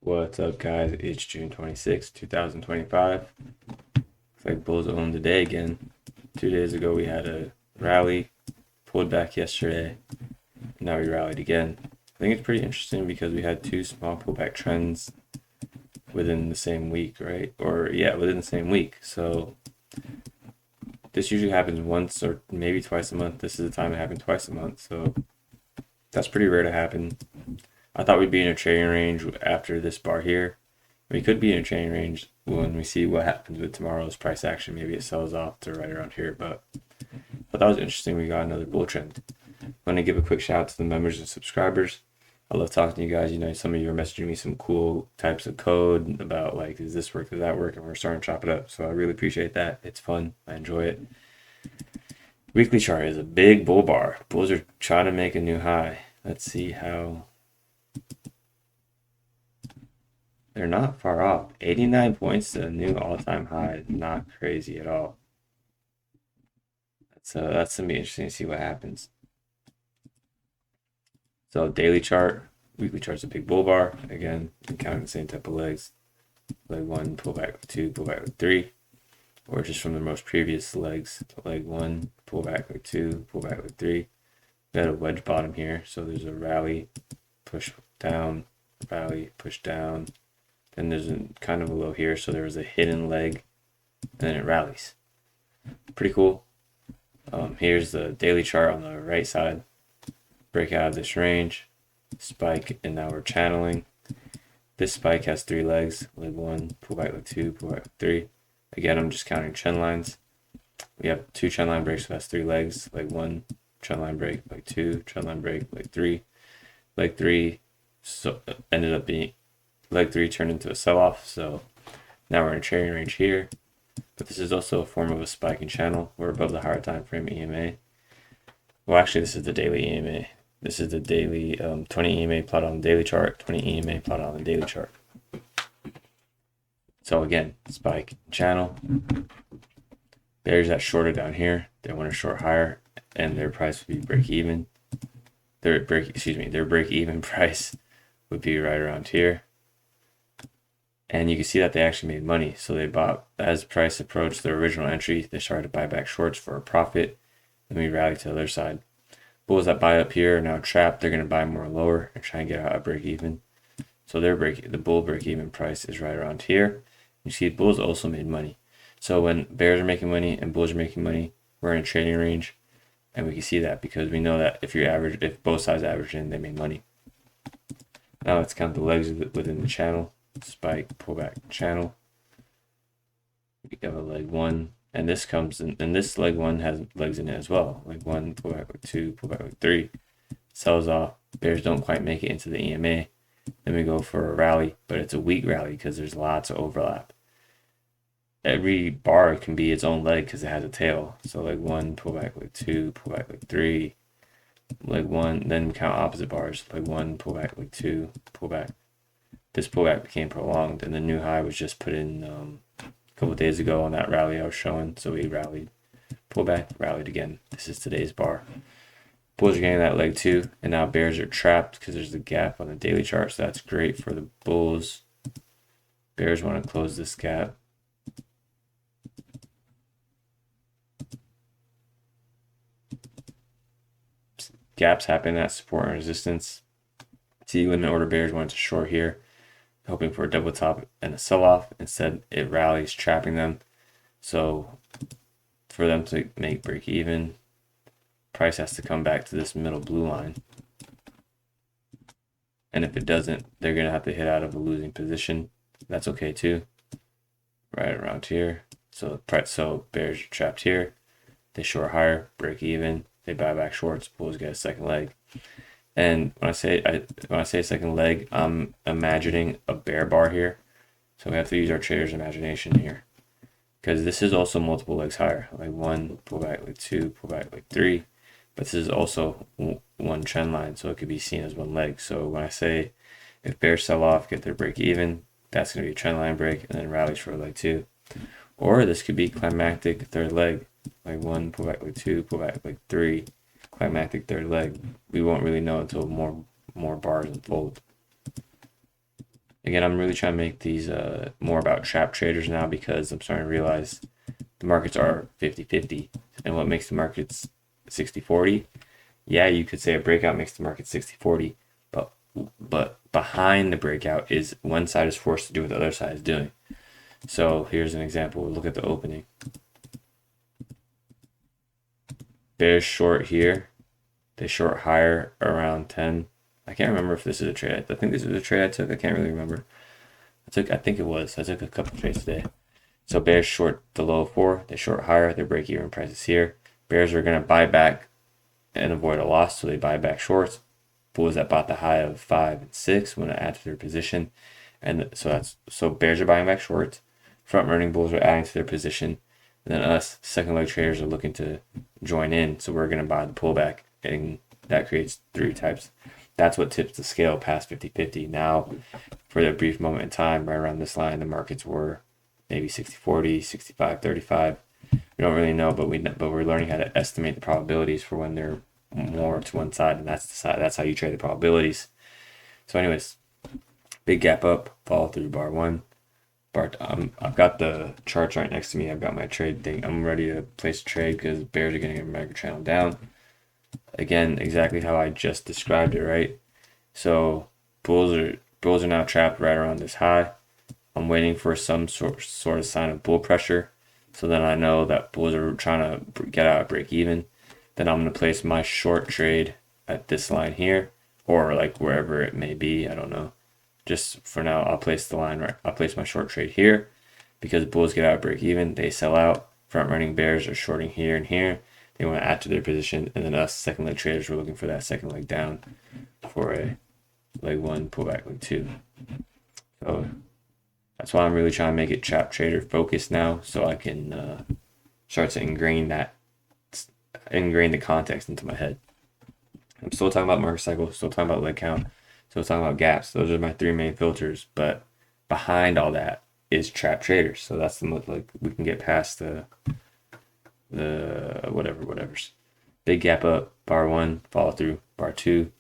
What's up, guys? It's June 26th, 2025. Looks like bulls owned the day again. 2 days ago, we had a rally, pulled back yesterday. Now we rallied again. I think it's pretty interesting because we had two small pullback trends within the same week, right? Within the same week. So this usually happens once or maybe twice a month. This is the time it happened twice a month. So that's pretty rare to happen. I thought we'd be in a trading range after this bar here. We could be in a trading range when we see what happens with tomorrow's price action. Maybe it sells off to right around here, but that was interesting. We got another bull trend. I'm going to give a quick shout out to the members and subscribers. I love talking to you guys. You know, some of you are messaging me some cool types of code about like, does this work, does that work? And we're starting to chop it up. So I really appreciate that. It's fun. I enjoy it. Weekly chart is a big bull bar. Bulls are trying to make a new high. Let's see how. They're not far off. 89 points to a new all-time high. Not crazy at all. That's gonna be interesting to see what happens. So daily chart, weekly chart's a big bull bar. Again, counting the same type of legs. Leg one, pull back leg two, pull back leg three. Or just from the most previous legs. Leg one, pull back leg two, pull back leg three. We got a wedge bottom here. So there's a rally, push down, rally, push down. Then there's kind of a low here, so there was a hidden leg, and then it rallies. Pretty cool. Here's the daily chart on the right side. Break out of this range, spike, and now we're channeling. This spike has three legs. Leg one, pull back leg two, pull back leg three. Again, I'm just counting trend lines. We have two trend line breaks, so that's three legs. Leg one, trend line break. Leg two, trend line break. Leg three. Leg three ended up being leg three turned into a sell-off, so now we're in a trading range here. But this is also a form of a spike and channel. We're above the higher time frame EMA. Well, actually, this is the daily EMA. This is the daily 20 EMA plot on the daily chart, 20 EMA plot on the daily chart. So again, spike and channel. Bears that shorted down here, they want to short higher, and their price would be break even. Their break even price would be right around here. And you can see that they actually made money. So they bought, as price approached their original entry, they started to buy back shorts for a profit. Then we rallied to the other side. Bulls that buy up here are now trapped. They're going to buy more lower and try and get out at break even. So the bull break even price is right around here. You see bulls also made money. So when bears are making money and bulls are making money, we're in a trading range. And we can see that because we know that if both sides average in, they made money. Now let's count the legs within the channel. Spike, pullback, channel. We have a leg one, and this comes in, and this leg one has legs in it as well. Leg one, pullback, leg two, pullback, leg three. Sells off. Bears don't quite make it into the EMA. Then we go for a rally, but it's a weak rally because there's lots of overlap. Every bar can be its own leg because it has a tail. So leg one, pullback, leg two, pullback, leg three. Leg one, then we count opposite bars. Leg one, pullback, leg two, pullback. This pullback became prolonged, and the new high was just put in a couple of days ago on that rally I was showing. So we rallied, pullback, rallied again. This is today's bar. Bulls are getting that leg too, and now bears are trapped because there's a gap on the daily chart. So that's great for the bulls. Bears want to close this gap. Gaps happen at support and resistance. See, limit order bears wanted to short here, hoping for a double top and a sell-off. Instead, it rallies, trapping them. So for them to make break even, price has to come back to this middle blue line. And if it doesn't, they're going to have to hit out of a losing position. That's okay too. Right around here. So bears are trapped here. They short higher, break even. They buy back shorts. Bulls get a second leg. And when I say second leg, I'm imagining a bear bar here. So we have to use our trader's imagination here. Because this is also multiple legs higher. Like one, pull back, like two, pull back, like three. But this is also one trend line, so it could be seen as one leg. So when I say if bears sell off, get their break even, that's going to be a trend line break, and then rallies for leg two. Or this could be climactic third leg. Like one, pull back, like two, pull back, like three. Climactic third leg. We won't really know until more bars unfold. Again, I'm really trying to make these more about trap traders now, because I'm starting to realize the markets are 50-50. And what makes the markets 60-40? Yeah, you could say a breakout makes the market 60-40, but behind the breakout is one side is forced to do what the other side is doing. So here's an example. Look at the opening. Bears short here. They short higher around 10. I can't remember if this is a trade. I think this is a trade I took. I can't really remember. I think it was. I took a couple trades today. So bears short the low of 4. They short higher. Their break-even price is here. Bears are going to buy back and avoid a loss, so they buy back shorts. Bulls that bought the high of 5 and 6 want to add to their position, and so bears are buying back shorts. Front running bulls are adding to their position, and then us second leg traders are looking to join in. So we're going to buy the pullback, and that creates 3 types. That's what tips the scale past 50-50. Now, for a brief moment in time, right around this line, the markets were maybe 60-40, 65-35. We don't really know, but we're learning how to estimate the probabilities for when they're more to one side, and that's how you trade the probabilities. So, anyways, big gap up, follow through bar 1. I've got the charts right next to me. I've got my trade thing. I'm ready to place a trade because bears are getting a mega channel down. Again, exactly how I just described it, right? So bulls are now trapped right around this high. I'm waiting for some sort of sign of bull pressure, so then I know that bulls are trying to get out of break even. Then I'm going to place my short trade at this line here, or like wherever it may be. I don't know. Just for now, I'll place the line right. I'll place my short trade here because bulls get out of break even. They sell out. Front running bears are shorting here and here. They want to add to their position, and then us second leg traders, we're looking for that second leg down for a leg 1 pullback leg 2. So that's why I'm really trying to make it trap trader focused now, so I can start to ingrain the context into my head. I'm still talking about market cycle, still talking about leg count, still talking about gaps. Those are my 3 main filters, but behind all that is trap traders. So that's the most, like, we can get past the whatever's. Big gap up, bar 1, follow through, bar 2,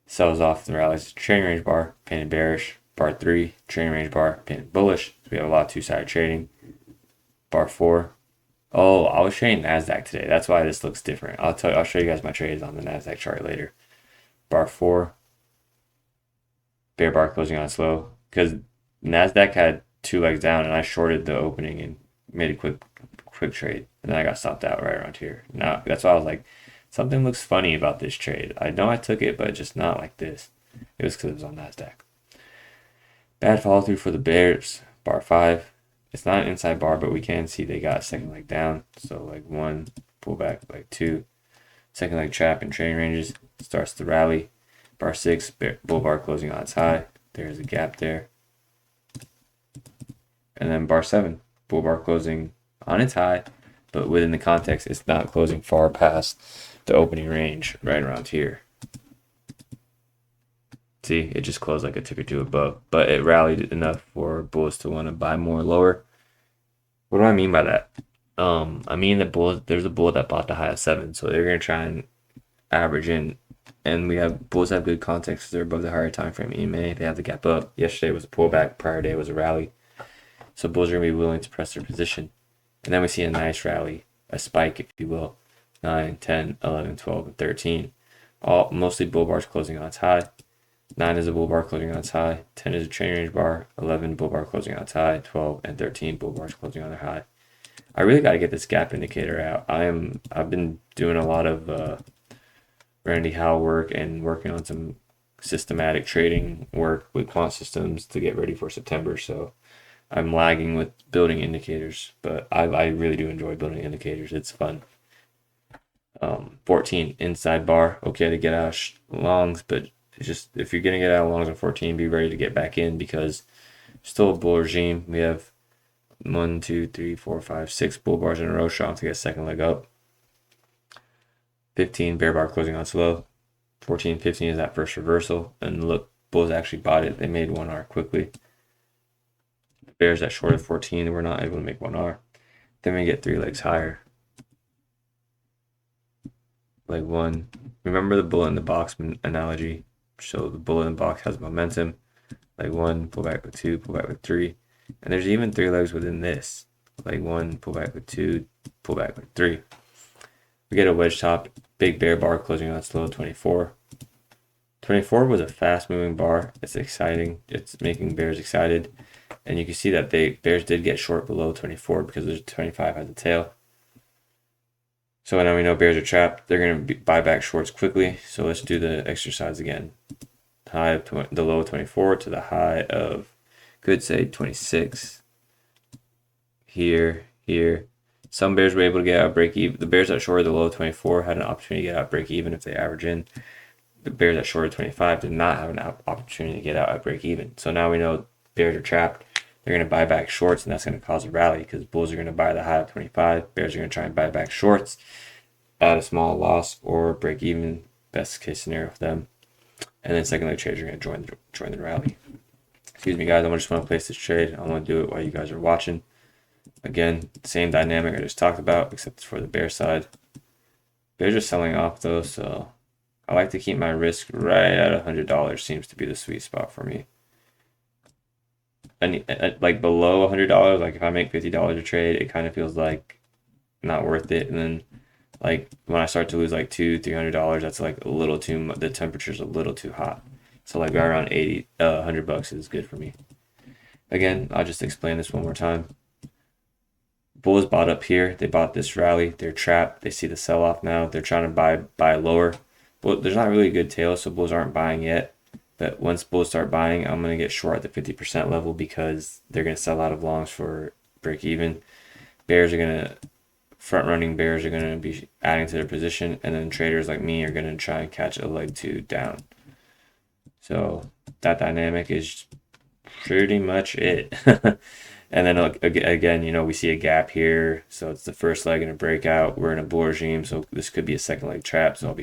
sells off the rallies, trading range bar, painted bearish, bar 3, trading range bar, painted bullish. So we have a lot of 2-sided trading. Bar 4. Oh, I was trading NASDAQ today. That's why this looks different. I'll show you guys my trades on the NASDAQ chart later. Bar 4. Bear bar closing on slow. Because NASDAQ had 2 legs down and I shorted the opening and made a quick trade. And then I got stopped out right around here. Now, that's why I was like, something looks funny about this trade. I know I took it, but just not like this. It was because it was on NASDAQ. Bad follow through for the bears. Bar 5. It's not an inside bar, but we can see they got a second leg down. So leg 1, pullback, leg 2. Second leg trap in trading ranges. Starts to rally. Bar 6, bull bar closing on its high. There's a gap there. And then bar 7, bull bar closing on its high, but within the context, it's not closing far past the opening range right around here. See, it just closed like a tick or 2 above, but it rallied enough for bulls to want to buy more lower. What do I mean by that? I mean that there's a bull that bought the high of 7, so they're going to try and average in. And bulls have good context. They're above the higher time frame EMA. They have the gap up. Yesterday was a pullback. Prior day was a rally. So bulls are going to be willing to press their position. And then we see a nice rally, a spike, if you will. 9, 10, 11, 12, and 13. Mostly bull bars closing on its high. 9 is a bull bar closing on its high. 10 is a trading range bar. 11 bull bar closing on its high. 12 and 13 bull bars closing on their high. I really got to get this gap indicator out. I've been doing a lot of Randy Howe work and working on some systematic trading work with quant systems to get ready for September. So I'm lagging with building indicators, but I really do enjoy building indicators. It's fun. 14 inside bar, okay to get out of longs, but it's just if you're gonna get out of longs on 14, be ready to get back in because still a bull regime. We have 1, 2, 3, 4, 5, 6 bull bars in a row, strong to get a second leg up. 15 bear bar closing on slow. 14, 15 is that first reversal, and look, bulls actually bought it. They made 1R quickly. Bears that shorted 14 were not able to make 1R. Then we get 3 legs higher. Leg 1. Remember the bullet in the box analogy? So the bullet in the box has momentum. leg 1, pull back leg 2, pull back leg 3. And there's even 3 legs within this. Leg 1, pull back leg 2, pull back leg 3. We get a wedge top, big bear bar closing on its low 24. 24 was a fast moving bar. It's exciting. It's making bears excited. And you can see that bears did get short below 24 because there's 25 has a tail. So now we know bears are trapped. They're going to buy back shorts quickly. So let's do the exercise again. High of the low of 24 to the high of, could say 26. Here. Some bears were able to get out break even. The bears that shorted the low of 24 had an opportunity to get out break even if they average in. The bears that shorted 25 did not have an opportunity to get out at break even. So now we know bears are trapped. They're going to buy back shorts, and that's going to cause a rally because bulls are going to buy the high of 25. Bears are going to try and buy back shorts at a small loss or break even, best case scenario for them. And then second leg traders are going to join the rally. Excuse me, guys. I just want to place this trade. I want to do it while you guys are watching. Again, same dynamic I just talked about, except it's for the bear side. Bears are selling off though, so I like to keep my risk right at $100. Seems to be the sweet spot for me. And like below $100, like if I make $50 a trade, it kind of feels like not worth it. And then like when I start to lose like $200-300, that's like a little too much. The temperature's a little too hot. So like right around $100 is good for me. Again, I'll just explain this one more time. Bulls bought up here. They bought this rally. They're trapped. They see the sell-off now. They're trying to buy lower. But there's not really a good tail, so bulls aren't buying yet. But once bulls start buying, I'm going to get short at the 50% level because they're going to sell out of longs for break even. Front-running bears are going to be adding to their position, and then traders like me are going to try and catch a leg 2 down. So that dynamic is pretty much it. And then again, you know, we see a gap here, so it's the first leg in a breakout. We're in a bull regime, so this could be a second leg trap. So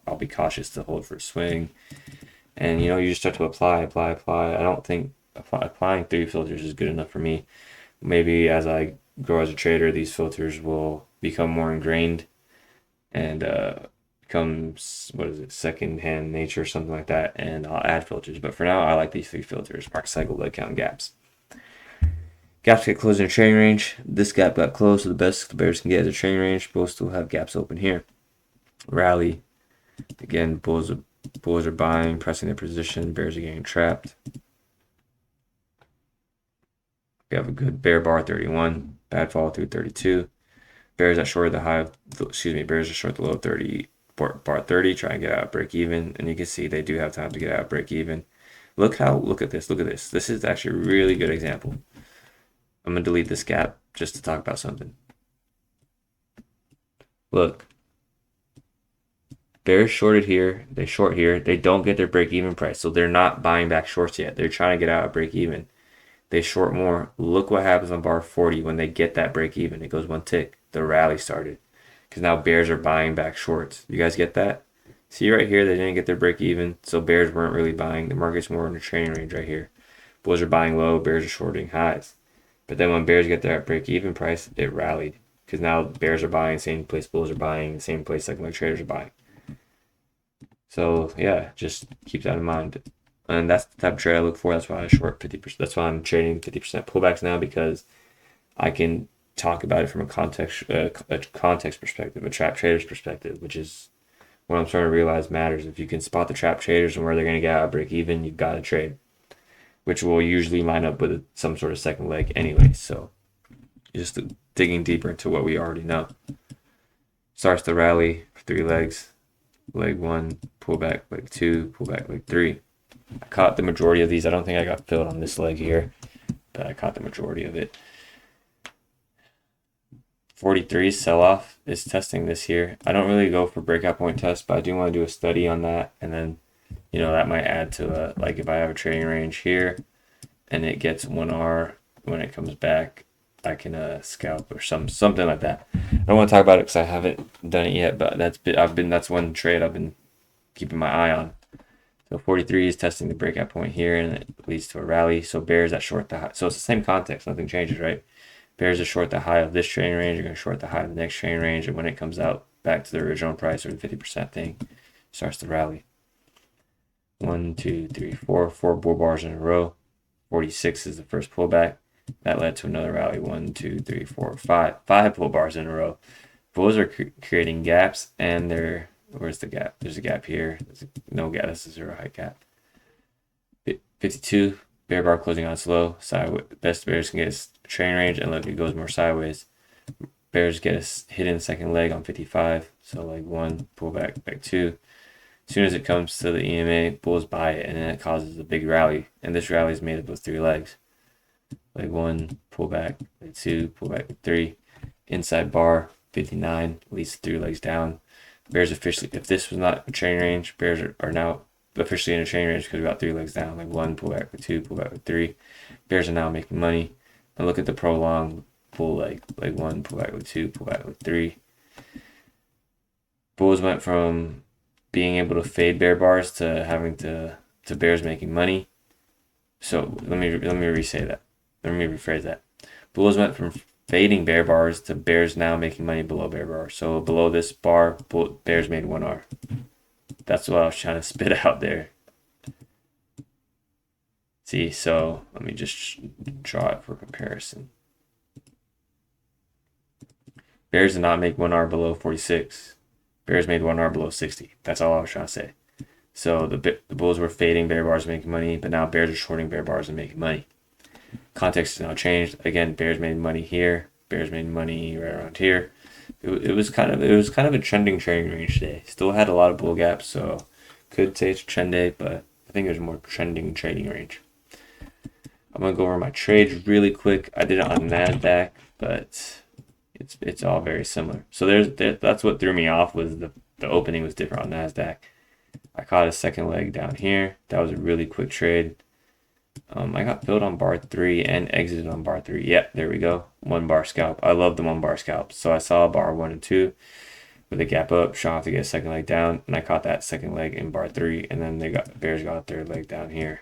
I'll be cautious to hold for a swing. And you know, you just start to apply. I don't think applying 3 filters is good enough for me. Maybe as I grow as a trader, these filters will become more ingrained and become second-hand nature or something like that, and I'll add filters. But for now, I like these 3 filters: market cycle, leg count, gaps. Gaps get closed in a trading range. This gap got closed, so the best the bears can get is a trading range. Bulls still have gaps open here. Rally. Again, bulls are buying, pressing their position. Bears are getting trapped. We have a good bear bar 31. Bad follow through 32. Bears that short bears are short the low 30. Bar 30. Try and get out break even. And you can see they do have time to get out break even. Look at this. This is actually a really good example. I'm going to delete this gap just to talk about something. Look. Bears shorted here. They short here. They don't get their break-even price. So they're not buying back shorts yet. They're trying to get out at break-even. They short more. Look what happens on bar 40 when they get that break-even. It goes 1 tick. The rally started. Because now bears are buying back shorts. You guys get that? See right here, they didn't get their break-even. So bears weren't really buying. The market's more in the trading range right here. Bulls are buying low. Bears are shorting highs. But then when bears get their break-even price, it rallied. Because now bears are buying, same place bulls are buying, same place second leg traders are buying. So yeah, just keep that in mind. And that's the type of trade I look for. That's why I short 50%. That's why I'm trading 50% pullbacks now, because I can talk about it from a context perspective, a trap trader's perspective, which is what I'm starting to realize matters. If you can spot the trap traders and where they're going to get out break even, you've got to trade, which will usually line up with some sort of second leg anyway. So just digging deeper into what we already know. Starts the rally for 3 legs. Leg 1, pull back leg 2, pull back leg 3. I caught the majority of these. I don't think I got filled on this leg here, but I caught the majority of it. 43 sell-off is testing this here. I don't really go for breakout point tests, but I do want to do a study on that, and then, you know, that might add to like if I have a trading range here and it gets 1R when it comes back, I can scalp or something like that. I don't want to talk about it because I haven't done it yet, but that's one trade I've been keeping my eye on. So 43 is testing the breakout point here, and it leads to a rally. So bears that short the high. So it's the same context. Nothing changes, right? Bears that short the high of this trading range are going to short the high of the next trading range, and when it comes out back to the original price or the 50% thing, starts to rally. 1, 2, 3, 4. 4 bull bars in a row. 46 is the first pullback. That led to another rally. 1, 2, 3, 4, 5. 5 pull bars in a row. Bulls are creating gaps, and they're, where's the gap? There's a gap here. No gap. This is a zero height gap. 52, bear bar closing on slow. Sideways. Best bears can get a train range, and look, it goes more sideways. Bears get a hidden second leg on 55. So leg 1, pull back, leg 2. As soon as it comes to the EMA, bulls buy it, and then it causes a big rally. And this rally is made up of 3 legs. Leg 1, pull back, leg 2, pull back, leg 3. Inside bar, 59, leads 3 legs down. Bears officially, if this was not a train range, bears are now officially in a train range because we got 3 legs down. Leg 1, pull back, leg 2, pull back, leg 3. Bears are now making money. And look at the prolonged bull leg. Leg 1, pull back, leg 2, pull back, leg 3. Bulls went from being able to fade bear bars to having to bears making money. So let me rephrase that. Bulls went from fading bear bars to bears now making money below bear bar. So below this bar, bears made 1R. That's what I was trying to spit out there. See, so let me just draw it for comparison. Bears did not make 1R below 46. Bears made 1R below 60. That's all I was trying to say. So the bulls were fading bear bars making money, but now bears are shorting bear bars and making money. Context has now changed. Again, bears made money here. Bears made money right around here. It was kind of a trending trading range today. Still had a lot of bull gaps, so could say it's a trend day, but I think there's more trending trading range. I'm gonna go over my trades really quick. I did it on NASDAQ, but it's all very similar. So that's what threw me off, was the opening was different on NASDAQ. I caught a second leg down here. That was a really quick trade. I got filled on bar 3 and exited on bar 3. Yep, there we go. 1 bar scalp. I love the 1 bar scalp. So I saw bar 1 and 2 with a gap up, shot off to get a second leg down, and I caught that second leg in bar 3, and then bears got their leg down here.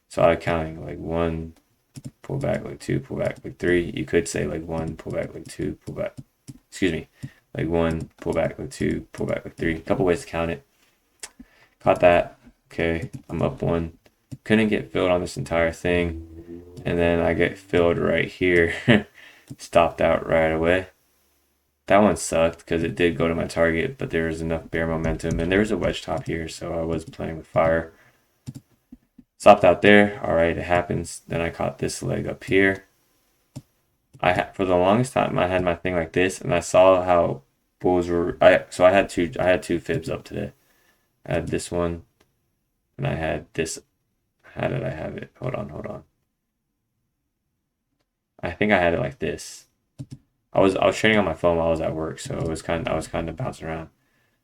So I was counting like 1, pull back, leg 2, pull back, leg 3. You could say like 1, pull back, leg 2, pull back. Excuse me. Like 1, pull back, leg 2, pull back, leg 3. A couple ways to count it. Caught that. Okay, I'm up 1. Couldn't get filled on this entire thing, and then I get filled right here. Stopped out right away. That one sucked because it did go to my target, but there was enough bear momentum, and there was a wedge top here, so I was playing with fire. Stopped out there. All right, it happens. Then I caught this leg up here. For the longest time I had my thing like this, and I saw how bulls were. So I had two fibs up today. I had this one, and I had this. How did I have it? Hold on. I think I had it like this. I was trading on my phone while I was at work, so I was kind of bouncing around.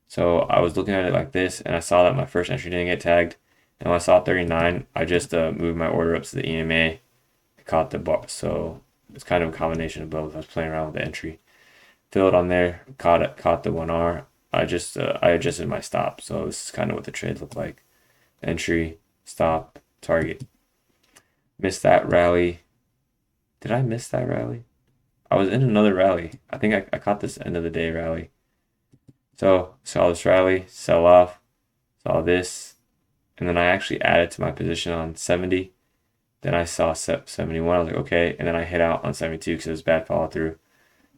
So I was looking at it like this, and I saw that my first entry didn't get tagged. And when I saw 39, I just moved my order up to the EMA. I caught the bar, so it's kind of a combination of both. I was playing around with the entry, filled on there, caught the 1R. I adjusted my stop, so this is kind of what the trades look like: entry, stop, target. Missed that rally. Did I miss that rally? I was in another rally. I think I caught this end of the day rally. So saw this rally, sell off, saw this, and then I actually added to my position on 70. Then I saw 71. I was like, okay, and then I hit out on 72 because it was bad follow through,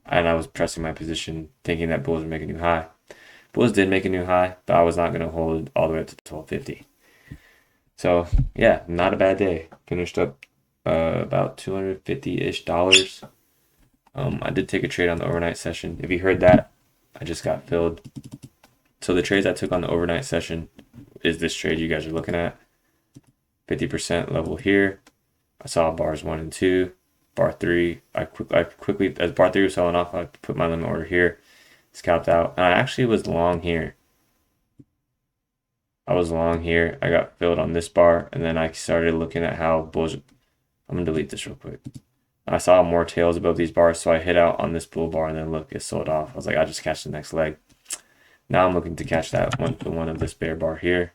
and I was pressing my position, thinking that bulls would make a new high. Bulls did make a new high, but I was not going to hold all the way up to 1250. So yeah, not a bad day. Finished up about $250-ish. I did take a trade on the overnight session. If you heard that, I just got filled. So the trades I took on the overnight session is this trade you guys are looking at. 50% level here. I saw bars 1 and 2. Bar 3, I quickly, as bar 3 was selling off, I put my limit order here. Scalped out. And I actually was long here. I got filled on this bar, and then I started looking at how bulls. I'm gonna delete this real quick. I saw more tails above these bars, so I hit out on this bull bar, and then look, it sold off. I was like, I'll just catch the next leg. Now I'm looking to catch that one, the one of this bear bar here.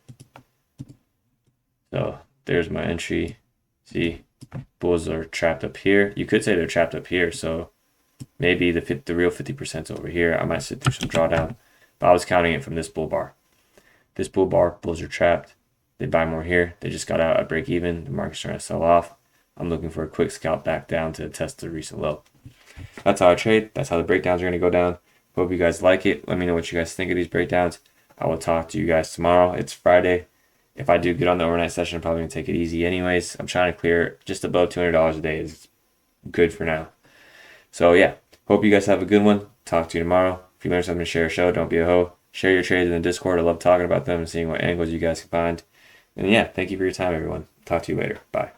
So there's my entry. See, bulls are trapped up here. You could say they're trapped up here, so maybe the real 50% over here. I might sit through some drawdown, but I was counting it from this bull bar. This bull bar, bulls are trapped. They buy more here. They just got out at break even. The market's trying to sell off. I'm looking for a quick scalp back down to test the recent low. That's how I trade. That's how the breakdowns are going to go down. Hope you guys like it. Let me know what you guys think of these breakdowns. I will talk to you guys tomorrow. It's Friday. If I do get on the overnight session, I'm probably going to take it easy anyways. I'm trying to clear just above $200 a day is good for now. So yeah, hope you guys have a good one. Talk to you tomorrow. If you learned something, share a show. Don't be a hoe. Share your trades in the Discord. I love talking about them and seeing what angles you guys can find. And yeah, thank you for your time, everyone. Talk to you later. Bye.